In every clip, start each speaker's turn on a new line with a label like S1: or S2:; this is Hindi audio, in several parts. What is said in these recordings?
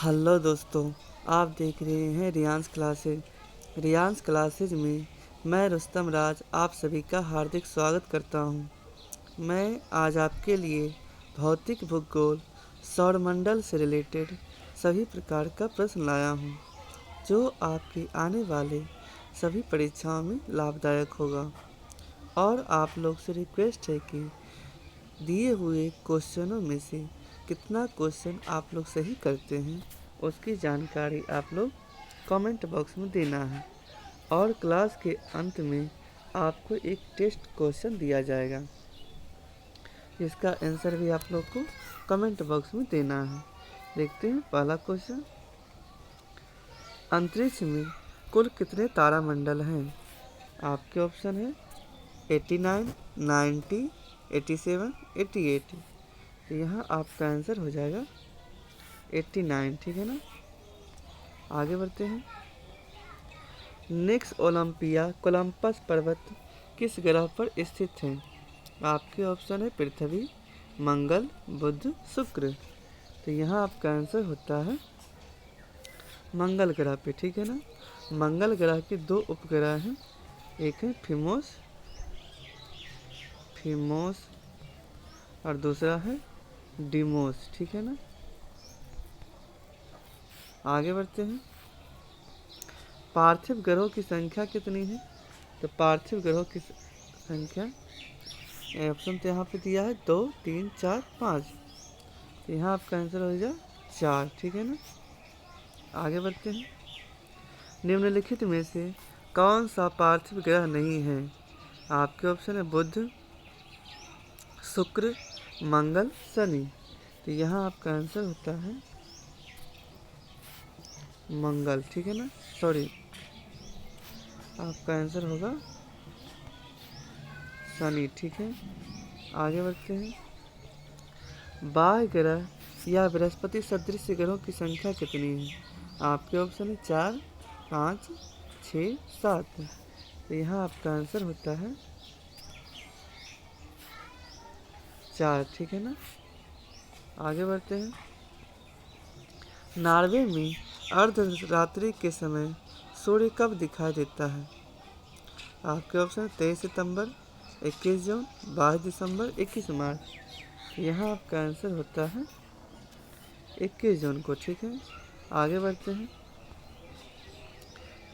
S1: हेलो दोस्तों, आप देख रहे हैं रियांस क्लासेज में मैं रुस्तम राज आप सभी का हार्दिक स्वागत करता हूं। मैं आज आपके लिए भौतिक भूगोल सौरमंडल से रिलेटेड सभी प्रकार का प्रश्न लाया हूं, जो आपकी आने वाले सभी परीक्षाओं में लाभदायक होगा। और आप लोग से रिक्वेस्ट है कि दिए हुए क्वेश्चनों में से कितना क्वेश्चन आप लोग सही करते हैं उसकी जानकारी आप लोग कमेंट बॉक्स में देना है। और क्लास के अंत में आपको एक टेस्ट क्वेश्चन दिया जाएगा, जिसका आंसर भी आप लोग को कमेंट बॉक्स में देना है। देखते हैं पहला क्वेश्चन। अंतरिक्ष में कुल कितने तारामंडल हैं? आपके ऑप्शन है 89, 90, 87, 88। तो यहाँ आपका आंसर हो जाएगा 89, ठीक है ना। आगे बढ़ते हैं। नेक्स्ट ओलंपिया कोलंबस पर्वत किस ग्रह पर स्थित है? आपके ऑप्शन है पृथ्वी, मंगल, बुध, शुक्र। तो यहाँ आपका आंसर होता है मंगल ग्रह पे, ठीक है ना। मंगल ग्रह के दो उपग्रह हैं, एक है फिमोस और दूसरा है डिमोस, ठीक है ना। आगे बढ़ते हैं। पार्थिव ग्रहों की संख्या कितनी है? तो पार्थिव ग्रहों की संख्या ऑप्शन तो यहाँ पे दिया है 2, 3, 4, 5। तो यहाँ आपका आंसर हो जाएगा 4, ठीक है ना। आगे बढ़ते हैं। निम्नलिखित में से कौन सा पार्थिव ग्रह नहीं है? आपके ऑप्शन है बुध, शुक्र, मंगल, शनि। तो यहाँ आपका आंसर होता है मंगल, ठीक है ना। सॉरी, आपका आंसर होगा शनि, ठीक है। आगे बढ़ते हैं। बाह्य ग्रह या बृहस्पति सदृश ग्रहों की संख्या कितनी है? आपके ऑप्शन है 4, 5, 6, 7। तो यहाँ आपका आंसर होता है 4, ठीक है ना। आगे बढ़ते हैं। नॉर्वे में अर्धरात्रि के समय सूर्य कब दिखाई देता है? आपके ऑप्शन 23 सितंबर, 21 जून, 22 दिसंबर, 21 मार्च। यहाँ आपका आंसर होता है 21 जून को, ठीक है। आगे बढ़ते हैं।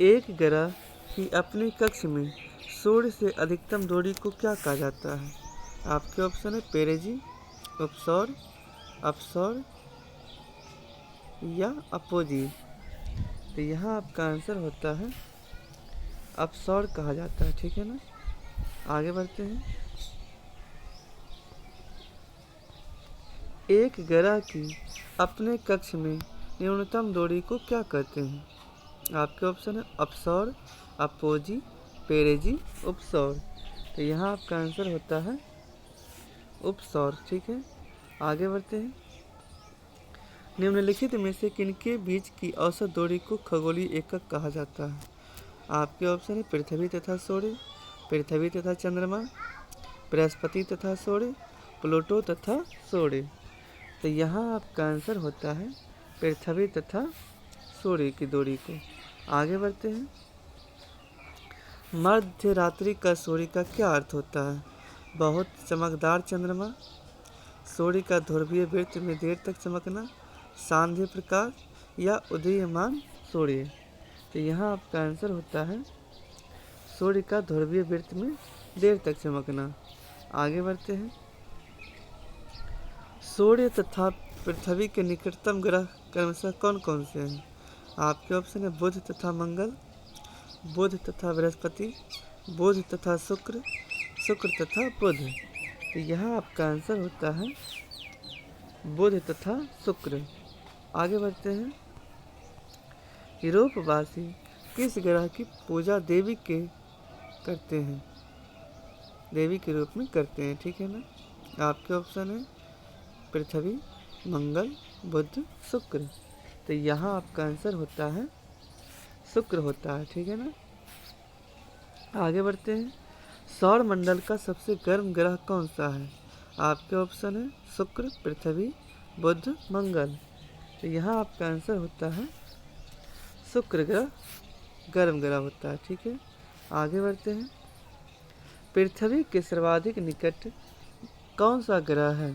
S1: एक ग्रह की अपनी कक्ष में सूर्य से अधिकतम दूरी को क्या कहा जाता है? आपके ऑप्शन है पेरेजी, उपसौर, अपसौर या अपोजी। तो यहाँ आपका आंसर होता है अपसौर कहा जाता है, ठीक है ना। आगे बढ़ते हैं। एक ग्रह की अपने कक्ष में न्यूनतम दूरी को क्या कहते हैं? आपके ऑप्शन है अपसौर, अपोजी, पेरेजी, उपसौर। तो यहाँ आपका आंसर होता है उपसौर, ठीक है। आगे बढ़ते हैं। निम्नलिखित में से किनके बीच की औसत दूरी को खगोलीय एकक कहा जाता है? आपके ऑप्शन है पृथ्वी तथा सूर्य, पृथ्वी तथा चंद्रमा, बृहस्पति तथा सूर्य, प्लूटो तथा सूर्य। तो यहाँ आपका आंसर होता है पृथ्वी तथा सूर्य की दूरी को। आगे बढ़ते हैं। मध्य रात्रि का सूर्य का क्या अर्थ होता है? बहुत चमकदार चंद्रमा, सूर्य का ध्रुवीय वृत्त में देर तक चमकना, सांध्य प्रकाश या उदीयमान सूर्य। तो यहाँ आपका आंसर होता है सूर्य का ध्रुवीय वृत्त में देर तक चमकना। आगे बढ़ते हैं। सूर्य तथा पृथ्वी के निकटतम ग्रह क्रमशः कौन कौन से हैं? आपके ऑप्शन है बुध तथा मंगल, बुध तथा बृहस्पति, बुध तथा शुक्र, शुक्र तथा बुध। तो यहाँ आपका आंसर होता है बुध तथा शुक्र। आगे बढ़ते हैं। यूरोपवासी किस ग्रह की पूजा देवी के रूप में करते हैं, ठीक है ना। आपके ऑप्शन है पृथ्वी, मंगल, बुध, शुक्र। तो यहाँ आपका आंसर होता है शुक्र होता है, ठीक है ना। आगे बढ़ते हैं। सौर मंडल का सबसे गर्म ग्रह कौन सा है? आपके ऑप्शन है शुक्र, पृथ्वी, बुध, मंगल। तो यहाँ आपका आंसर होता है शुक्र ग्रह गर्म ग्रह होता है। ठीक है, आगे बढ़ते हैं। पृथ्वी के सर्वाधिक निकट कौन सा ग्रह है?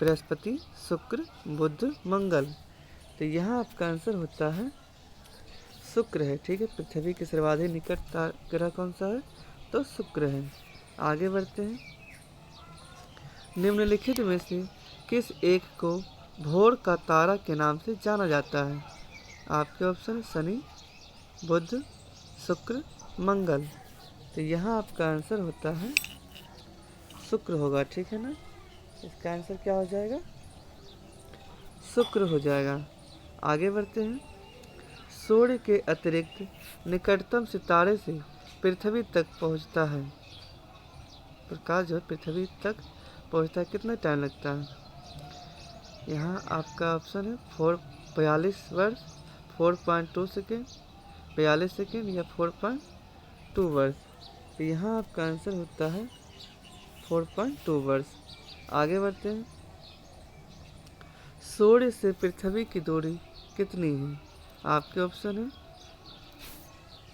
S1: बृहस्पति, शुक्र, बुध, मंगल। तो यहाँ आपका आंसर होता है शुक्र है। ठीक है, पृथ्वी के सर्वाधिक निकट ग्रह कौन सा है? तो शुक्र है। आगे बढ़ते हैं। निम्नलिखित में से किस एक को भोर का तारा के नाम से जाना जाता है? आपके ऑप्शन शनि, बुध, शुक्र, मंगल। तो यहाँ आपका आंसर होता है शुक्र होगा। ठीक है ना, इसका आंसर क्या हो जाएगा? शुक्र हो जाएगा। आगे बढ़ते हैं। सूर्य के अतिरिक्त निकटतम सितारे से पृथ्वी तक पहुंचता है, प्रकाश जो है पृथ्वी तक पहुंचता है, कितना टाइम लगता है? यहाँ आपका ऑप्शन है 42 वर्ष, 4.2 सेकेंड, 42 सेकेंड या 4.2 वर्ष। तो यहाँ आपका आंसर होता है 4.2 वर्ष। आगे बढ़ते हैं। सूर्य से पृथ्वी की दूरी कितनी है? आपके ऑप्शन है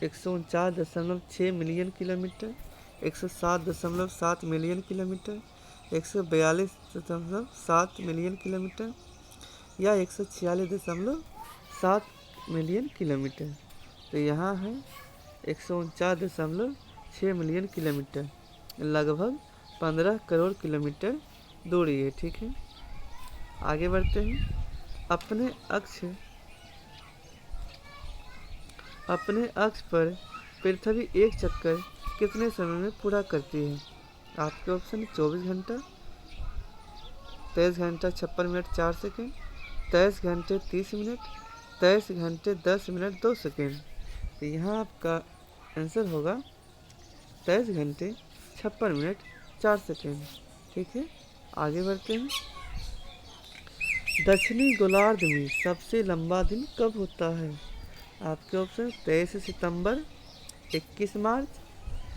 S1: 149.6 million kilometre, 107.7 million kilometre, 142.7 million kilometre या 146.7 मिलियन किलोमीटर। तो यहाँ है 149.6 मिलियन किलोमीटर, लगभग 15 करोड़ किलोमीटर दूरी है। ठीक है, आगे बढ़ते हैं। अपने अक्ष पर पृथ्वी एक चक्कर कितने समय में पूरा करती है? आपके ऑप्शन 24 घंटा, 23 घंटा 56 मिनट 4 सेकेंड, 23 घंटे 30 मिनट, 23 घंटे 10 मिनट 2 सेकेंड। तो यहाँ आपका आंसर होगा 23 घंटे 56 मिनट 4 सेकेंड। ठीक है, आगे बढ़ते हैं। दक्षिणी गोलार्ध में सबसे लंबा दिन कब होता है? आपके ऑप्शन 23 सितंबर, 21 मार्च,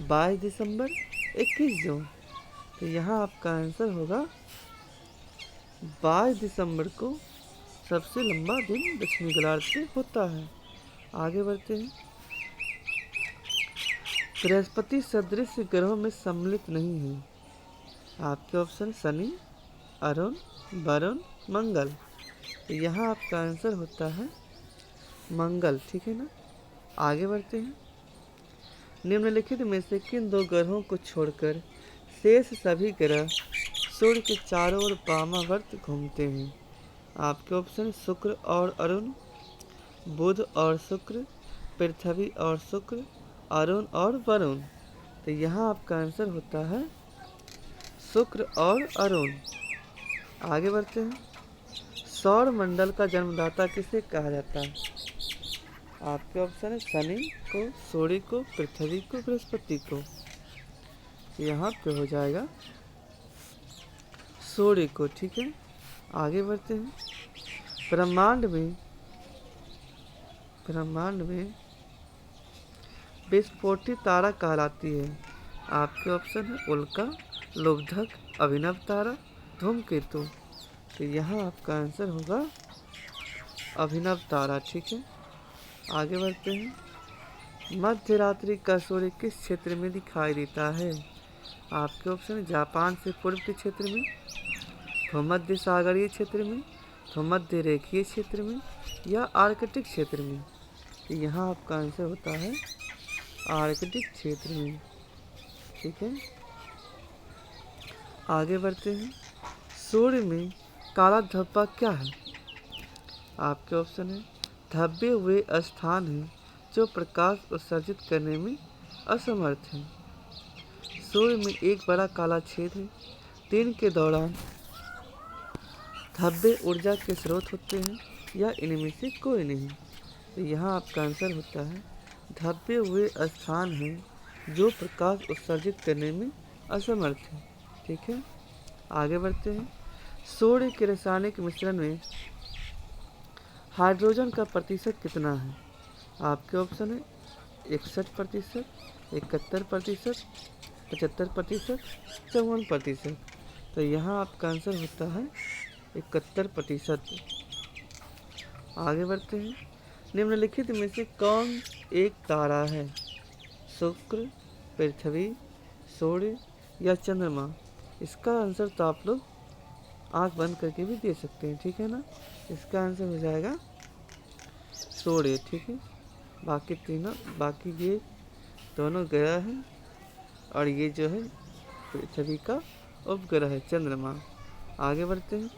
S1: 22 दिसंबर, 21 जून। तो यहाँ आपका आंसर होगा 22 दिसंबर को सबसे लंबा दिन दक्षिणी गोलार्ध में होता है। आगे बढ़ते हैं। बृहस्पति सदृश ग्रहों में सम्मिलित नहीं है। आपके ऑप्शन शनि, अरुण, वरुण, मंगल। तो यहाँ आपका आंसर होता है मंगल। ठीक है ना, आगे बढ़ते हैं। निम्नलिखित में से किन दो ग्रहों को छोड़कर शेष सभी ग्रह सूर्य के चारों ओर वामावर्त घूमते हैं? आपके ऑप्शन शुक्र और अरुण, बुध और शुक्र, पृथ्वी और शुक्र, अरुण और वरुण। तो यहाँ आपका आंसर होता है शुक्र और अरुण। आगे बढ़ते हैं। सौर मंडल का जन्मदाता किसे कहा जाता है? आपके ऑप्शन है शनि को, सूर्य को, पृथ्वी को, बृहस्पति को। यहाँ पे हो जाएगा सूर्य को। ठीक है, आगे बढ़ते हैं। ब्रह्मांड में विस्फोटित तारा कहलाती है। आपके ऑप्शन है उल्का, लोकधक, अभिनव तारा, धूमकेतु। तो यहाँ आपका आंसर होगा अभिनव तारा। ठीक है, आगे बढ़ते हैं। मध्य रात्रि का सूर्य किस क्षेत्र में दिखाई देता है? आपके ऑप्शन जापान से पूर्व के क्षेत्र में, भूमध्य सागरीय क्षेत्र में, भूमध्य रेखीय क्षेत्र में या आर्कटिक क्षेत्र में। तो यहाँ आपका आंसर होता है आर्कटिक क्षेत्र में। ठीक है, आगे बढ़ते हैं। सूर्य में काला धब्बा क्या है? आपके ऑप्शन है धब्बे हुए स्थान हैं जो प्रकाश उत्सर्जित करने में असमर्थ हैं। सूर्य में एक बड़ा काला छेद है। दिन के दौरान धब्बे ऊर्जा के स्रोत होते हैं या इनमें से कोई नहीं। तो यहाँ आपका आंसर होता है धब्बे हुए स्थान हैं जो प्रकाश उत्सर्जित करने में असमर्थ हैं। ठीक है, आगे बढ़ते हैं। सूर्य के रासायनिक मिश्रण में हाइड्रोजन का प्रतिशत कितना है? आपके ऑप्शन है 61%, 71%, 75%, 54%। तो यहाँ आपका आंसर होता है 71%। आगे बढ़ते हैं। निम्नलिखित में से कौन एक तारा है? शुक्र, पृथ्वी, सूर्य या चंद्रमा? इसका आंसर तो आप लोग आंख बंद करके भी दे सकते हैं, ठीक है ना। इसका आंसर हो जाएगा सूर्य, ठीक है। बाकी ये दोनों ग्रह हैं और ये जो है पृथ्वी का उपग्रह है चंद्रमा। आगे बढ़ते हैं।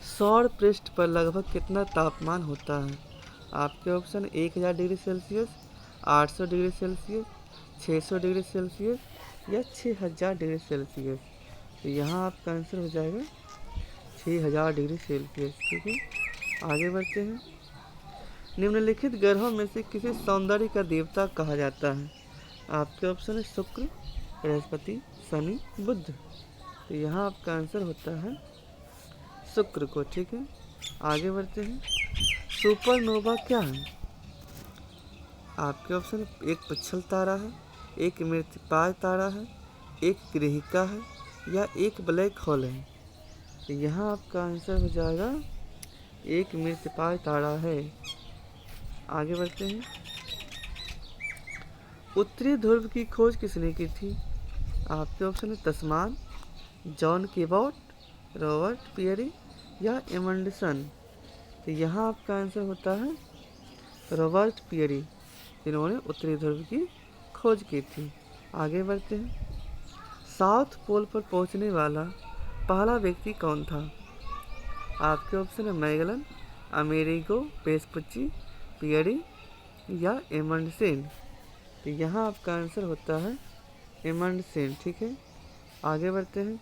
S1: सौर पृष्ठ पर लगभग कितना तापमान होता है? आपके option 1000 degree Celsius, 800 degree Celsius, 600 degree Celsius या 6000 डिग्री सेल्सियस। तो यहाँ आपका आंसर हो जाएगा 6000 डिग्री सेल्सियस, ठीक है। आगे बढ़ते हैं। निम्नलिखित ग्रहों में से किसे सौंदर्य का देवता कहा जाता है? आपके ऑप्शन है शुक्र, बृहस्पति, शनि, बुध। तो यहाँ आपका आंसर होता है शुक्र को, ठीक है। आगे बढ़ते हैं। सुपरनोवा क्या है? आपके ऑप्शन एक पुच्छल तारा है, एक मृत्युपाय तारा है, एक ग्रहिका है या एक ब्लैक होल है। तो यहाँ आपका आंसर हो जाएगा एक मृत्युपाय तारा है। आगे बढ़ते हैं। उत्तरी ध्रुव की खोज किसने की थी? आपके ऑप्शन है तस्मान, जॉन केबॉट, रॉबर्ट पियरी या एमंडसन। तो यहाँ आपका आंसर होता है रॉबर्ट पियरी, जिन्होंने उत्तरी ध्रुव की खोज की थी। आगे बढ़ते हैं। साउथ पोल पर पहुंचने वाला पहला व्यक्ति कौन था? आपके ऑप्शन है मैगलन, अमेरिगो वेस्पुची, पियरी या एमंडसेन। तो यहाँ आपका आंसर होता है एमंडसेन, ठीक है। आगे बढ़ते हैं।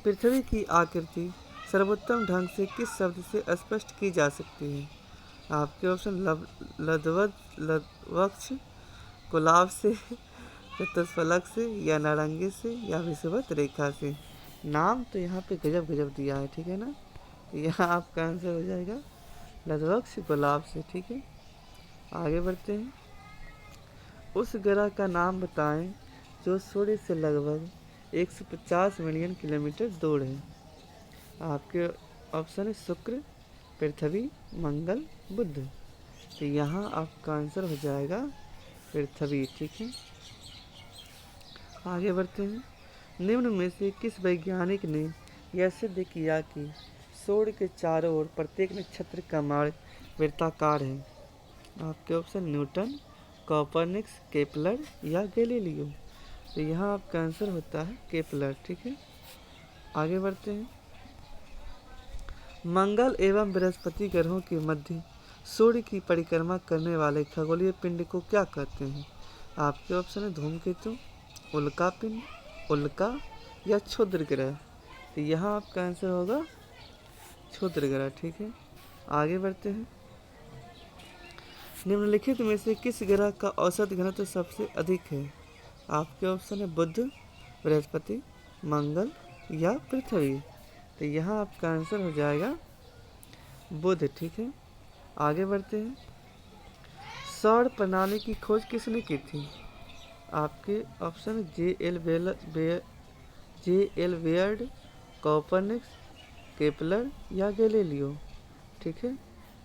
S1: पृथ्वी की आकृति सर्वोत्तम ढंग से किस शब्द से स्पष्ट की जा सकती है? आपके ऑप्शन लधवक्ष, गुलाब से, चतुष्फलक से या नारंगी से या विषुवत रेखा से। नाम तो यहाँ पे गजब गजब दिया है, ठीक है ना। यहाँ आपका आंसर हो जाएगा लधवक्ष गुलाब से, ठीक है। आगे बढ़ते हैं। उस ग्रह का नाम बताएं जो सूर्य से लगभग 150 मिलियन किलोमीटर दूर है। आपके ऑप्शन है शुक्र, पृथ्वी, मंगल, बुध। तो यहाँ आपका आंसर हो जाएगा पृथ्वी, ठीक है। आगे बढ़ते हैं। निम्न में से किस वैज्ञानिक ने यह सिद्ध किया कि सूर्य के चारों ओर प्रत्येक नक्षत्र का मार्ग वृत्ताकार है? आपके ऑप्शन न्यूटन, कोपरनिकस, केपलर या गैलीलियो। तो यहाँ आपका आंसर होता है केपलर, ठीक है। आगे बढ़ते हैं। मंगल एवं बृहस्पति ग्रहों के मध्य सूर्य की परिक्रमा करने वाले खगोलीय पिंड को क्या कहते हैं? आपके ऑप्शन है धूमकेतु, उल्का पिंड, उल्का या क्षुद्र ग्रह। तो यहाँ आपका आंसर होगा क्षुद्र ग्रह, ठीक है। आगे बढ़ते हैं। निम्नलिखित में से किस ग्रह का औसत घनत्व सबसे अधिक है? आपके ऑप्शन है बुध, बृहस्पति, मंगल या पृथ्वी। तो यहाँ आपका आंसर हो जाएगा बुध, ठीक है। आगे बढ़ते हैं। सौर प्रणाली की खोज किसने की थी? आपके ऑप्शन जे.एल. बेयर्ड, कोपरनिकस, केपलर या गैलीलियो, ठीक है।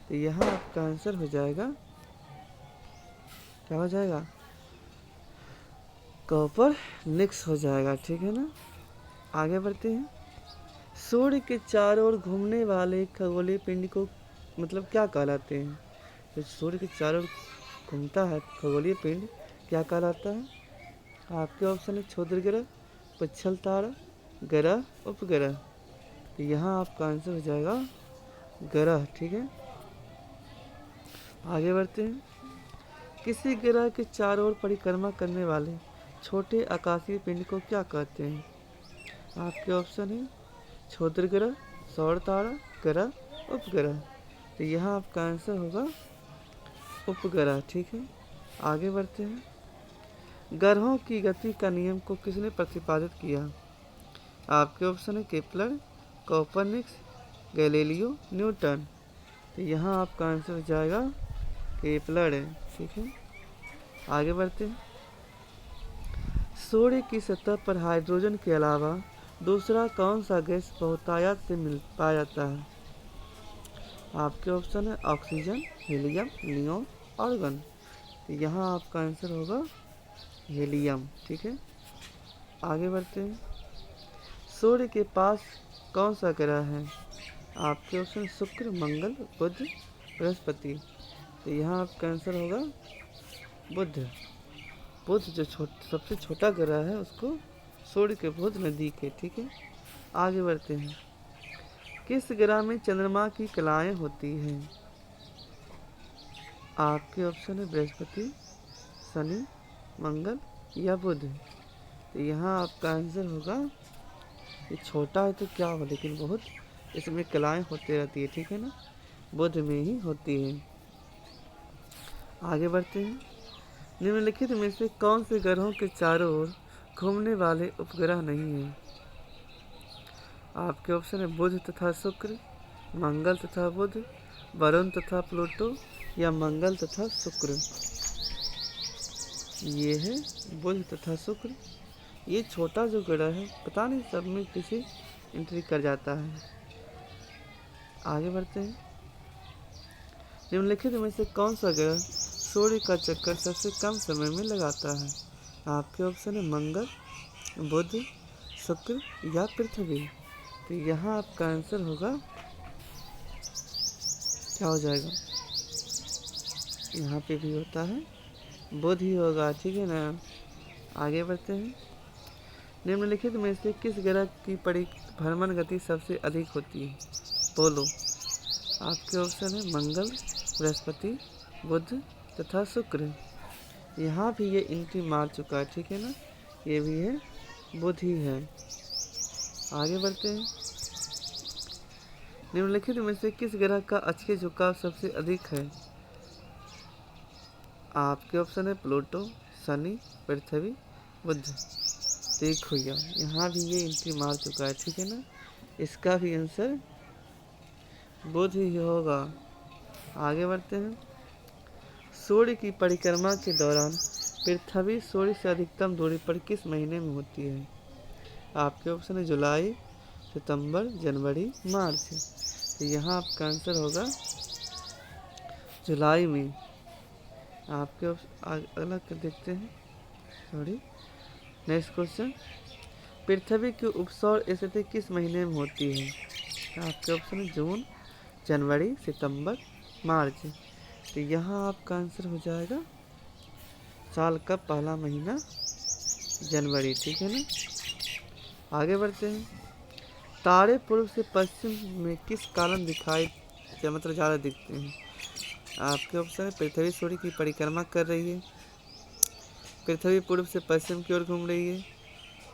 S1: तो यहाँ आपका आंसर हो जाएगा, क्या हो जाएगा? कोपरनिकस हो जाएगा, ठीक है ना। आगे बढ़ते हैं। सूर्य के चारों ओर घूमने वाले खगोलीय पिंड को मतलब क्या कहलाते हैं? तो सूर्य के चारों ओर घूमता है खगोलीय पिंड, क्या कहलाता है? आपके ऑप्शन है क्षुद्र ग्रह, पुच्छल तारा, ग्रह, उपग्रह। तो यहाँ आपका आंसर हो जाएगा ग्रह, ठीक है। आगे बढ़ते हैं। किसी ग्रह के चारों ओर परिक्रमा करने वाले छोटे आकाशीय पिंड को क्या कहते हैं? आपके ऑप्शन है क्षुद्र ग्रह, सौर तारा, ग्रह, उपग्रह। तो यहाँ आपका आंसर होगा उपग्रह, ठीक है। आगे बढ़ते हैं। ग्रहों की गति का नियम को किसने प्रतिपादित किया? आपके ऑप्शन है केपलर, कोपरनिकस, गैलीलियो, न्यूटन। तो यहाँ आपका आंसर हो जाएगा केपलर है, ठीक है। आगे बढ़ते हैं। सूर्य की सतह पर हाइड्रोजन के अलावा दूसरा कौन सा गैस बहुतायत से मिल पाया जाता है? आपके ऑप्शन है ऑक्सीजन, हीलियम, नियोन, आर्गन। तो यहाँ आपका आंसर होगा हीलियम। ठीक है, आगे बढ़ते हैं। सूर्य के पास कौन सा ग्रह है? आपके ऑप्शन शुक्र, मंगल, बुध, बृहस्पति। तो यहाँ आपका आंसर होगा बुध। बुध जो सबसे छोटा ग्रह है उसको सूर्य के बहुत नज़दीक है। ठीक है, आगे बढ़ते हैं। किस ग्रह में चंद्रमा की कलाएं होती हैं? आपके ऑप्शन है बृहस्पति, शनि, मंगल या बुध। तो यहाँ आपका आंसर होगा, ये छोटा है तो क्या हो, लेकिन बहुत इसमें कलाएं होती रहती है। ठीक है ना, बुध में ही होती है। आगे बढ़ते हैं। निम्नलिखित में से कौन से ग्रहों के चारों ओर घूमने वाले उपग्रह नहीं हैं? आपके ऑप्शन है बुध तथा शुक्र, मंगल तथा बुध, वरुण तथा प्लूटो या मंगल तथा शुक्र। ये है बुध तथा शुक्र। ये छोटा जो ग्रह है, पता नहीं सब में किसी एंट्री कर जाता है। आगे बढ़ते हैं। निम्नलिखित में से कौन सा ग्रह सूर्य का चक्कर सबसे कम समय में लगाता है? आपके ऑप्शन है मंगल, बुध, शुक्र या पृथ्वी। तो यहाँ आपका आंसर होगा, क्या हो जाएगा, यहाँ पे भी होता है बुध ही होगा। ठीक है ना, आगे बढ़ते हैं। निम्नलिखित में से किस ग्रह की परिभ्रमण गति सबसे अधिक होती है? बोलो। आपके ऑप्शन है मंगल, बृहस्पति, बुध तथा शुक्र। यहाँ भी ये एंट्री मार चुका है। ठीक है ना, ये भी है बुध ही है। आगे बढ़ते हैं। निम्नलिखित में से किस ग्रह का अक्षीय झुकाव सबसे अधिक है? आपके ऑप्शन है प्लूटो, शनि, पृथ्वी, बुध। देखो यार, यहाँ भी ये एंट्री मार चुका है। ठीक है ना, इसका भी आंसर बुध ही होगा। आगे बढ़ते हैं। सूर्य की परिक्रमा के दौरान पृथ्वी सूर्य से अधिकतम दूरी पर किस महीने में होती है? आपके ऑप्शन है जुलाई, सितंबर, जनवरी, मार्च। तो यहाँ आपका आंसर होगा जुलाई में। आपके अगला देखते हैं, सॉरी, नेक्स्ट क्वेश्चन। पृथ्वी की उपसौर स्थिति किस महीने में होती है? आपके ऑप्शन है जून, जनवरी, सितंबर, मार्च। तो यहाँ आपका आंसर हो जाएगा साल का पहला महीना जनवरी। ठीक है ना, आगे बढ़ते हैं। तारे पूर्व से पश्चिम में किस कारण दिखाई मतलब ज़्यादा दिखते हैं? आपके ऑप्शन है पृथ्वी सूर्य की परिक्रमा कर रही है, पृथ्वी पूर्व से पश्चिम की ओर घूम रही है,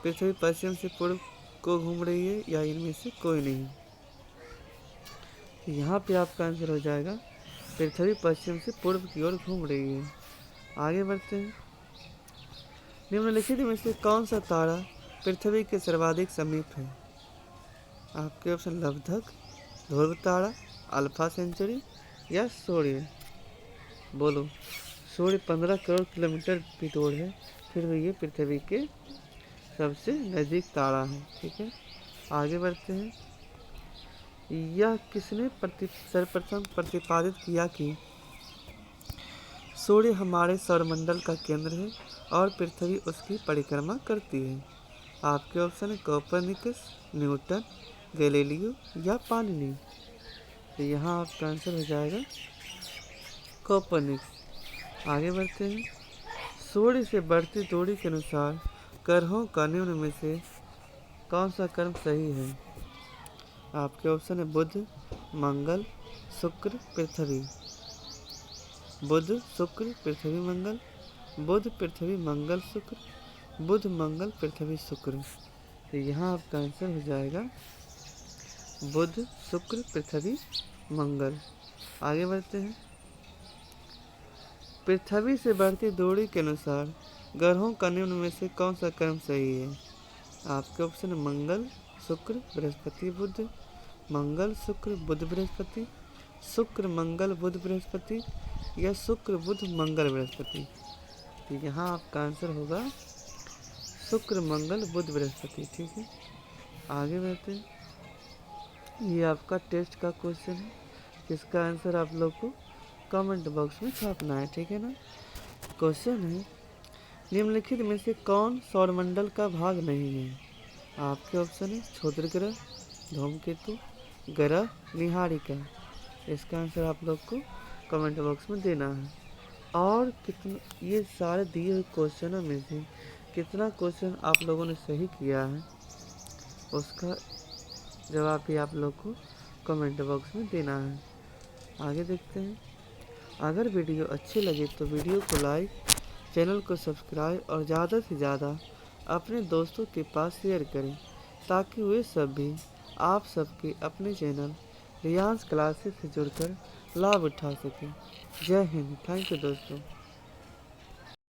S1: पृथ्वी पश्चिम से पूर्व को घूम रही है, या इनमें से कोई नहीं। यहाँ पे आपका आंसर हो जाएगा पृथ्वी पश्चिम से पूर्व की ओर घूम रही है। आगे बढ़ते हैं। निम्नलिखित में से कौन सा तारा पृथ्वी के सर्वाधिक समीप है? आपके ऑप्शन लवधक, ध्रुव तारा, अल्फा सेंचुरी या सूर्य। बोलो। सूर्य 15 करोड़ किलोमीटर की दूर है, फिर भी ये पृथ्वी के सबसे नज़दीक तारा है। ठीक है, आगे बढ़ते हैं। यह किसने सर्वप्रथम प्रतिपादित किया कि सूर्य हमारे सौरमंडल का केंद्र है और पृथ्वी उसकी परिक्रमा करती है? आपके ऑप्शन है कोपरनिकस, न्यूटन, गैलीलियो या पाणिनि। तो यहाँ आपका आंसर हो जाएगा कोपरनिकस। आगे बढ़ते हैं। सूर्य से बढ़ती दूरी के अनुसार ग्रहों का निम्न में से कौन सा क्रम सही है? आपके ऑप्शन है बुध, मंगल, शुक्र, पृथ्वी। बुध, शुक्र, पृथ्वी, मंगल, बुध, पृथ्वी, मंगल, शुक्र, बुध, मंगल, पृथ्वी, शुक्र। तो यहाँ आपका आंसर हो जाएगा बुध, शुक्र, पृथ्वी, मंगल। आगे बढ़ते हैं। पृथ्वी से बढ़ती दूरी के अनुसार ग्रहों का निम्न में से कौन सा क्रम सही है? आपके ऑप्शन है मंगल, शुक्र, बृहस्पति, बुध, मंगल, शुक्र, बुध, बृहस्पति, शुक्र, मंगल, बुध, बृहस्पति या शुक्र, बुध, मंगल, बृहस्पति। तो यहाँ आपका आंसर होगा शुक्र, मंगल, बुध, बृहस्पति। ठीक है, आगे बढ़ते हैं। ये आपका टेस्ट का क्वेश्चन है। इसका आंसर आप लोग को कमेंट बॉक्स में छापना है, ठीक है ना। क्वेश्चन है, निम्नलिखित में से कौन सौरमंडल का भाग नहीं है। आपके ऑप्शन है क्षुद्र ग्रह, धूमकेतु, ग्रह, निहारिका। इसका आंसर आप लोग को कमेंट बॉक्स में देना है। और कितना ये सारे दिए हुए क्वेश्चनों में से कितना क्वेश्चन आप लोगों ने सही किया है उसका जवाब भी आप लोग को कमेंट बॉक्स में देना है। आगे देखते हैं। अगर वीडियो अच्छी लगे तो वीडियो को लाइक, चैनल को सब्सक्राइब और ज़्यादा से ज़्यादा अपने दोस्तों के पास शेयर करें ताकि वे सब भी आप सबके अपने चैनल रियांस क्लासेस से जुड़कर लाभ उठा सकें। जय हिंद। थैंक यू दोस्तों।